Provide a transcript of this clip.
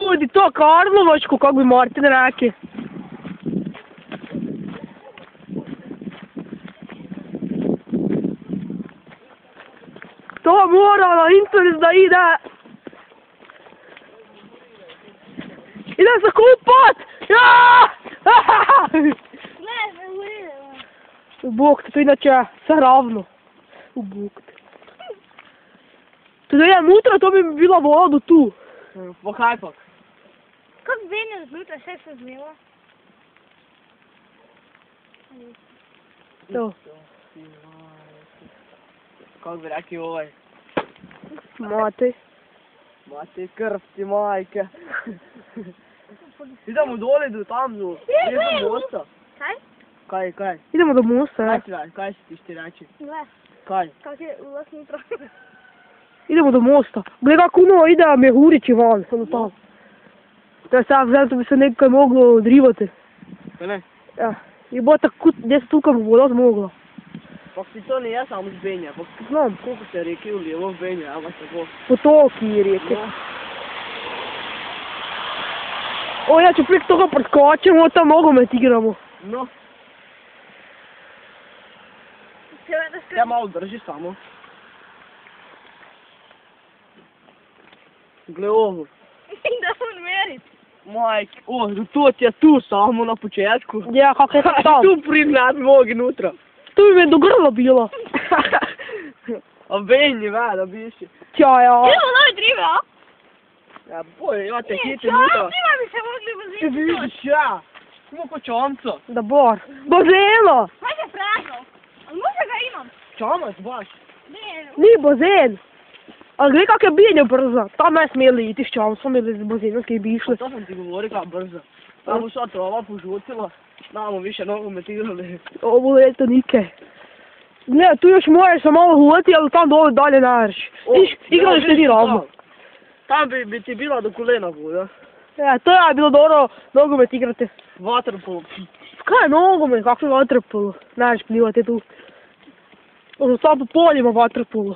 Ljudi, to Karlovačko, kako bi Martin rekao. To mora na interes da ide. Ide se kupat! U bok te, to inače sve ravno. U bok te. To da idem unutra, to bi bila vodu tu. Pa kaj pak? Kako venje znutra, sve se zmila? To. Kako bi rekao ovaj? Matej. Matej, krv ti majke. Idemo dole do tam, do mosta. Kaj? Kaj? Idemo do mosta, ja. Kaj si ti reći? Gle, Kaj? kako je ulaz nutra. Idemo do mosta. Gle kako ono ide mehurići van, ono tamo. To je sad, zato bi se nekaj moglo odrivati. Kaj ne? Ja. I bo tako, gdje se tukam voda mogla. Pa si to nije samo zbenja, pa Znam, koliko se reke u lijevo zbenja, evo se bo. potoki rijeke. No. O, ja ću prek toga preskočimo, tam nogomet igramo. No, Treba da ja malo drži samo. Gle ovo. da on merit. Majke, to ti je tu samo na početku. Ja, kako je tam. Tu prignat mogi nutra. Tu bi me do grla bilo. A benji, da biši. Tja, ja. Idemo novi drive, a? Ja, boj, ja te hiti Ja, nutra. njima bi se mogli Ti voziti. vidiš, ja. Smo ko čomco. Da bar. Bazeno. Kaj se pražal? Ali možda ga imam? Čomac baš. Ne, Ni bazen. Ali gledaj kak je bijenje brza. Tam ne smijeli iti s čom, smo bili z bazenom, kaj bi išli. To sam ti govori kao brzo. Tamo sva trova požutila. Namo više nogomet igrali. Ovo leto nike. Ne, tu još možeš se malo hulati, ali tam dole dalje nariš. Igrali ste ti ravno. Tam bi ti bila do kolena voda. Ja, to je bilo dobro nogomet igrati. Vaterpolo. Kaj je nogomet, kako je vaterpolo? Nariš plivati tu. Ono, sam po poljima vaterpolo.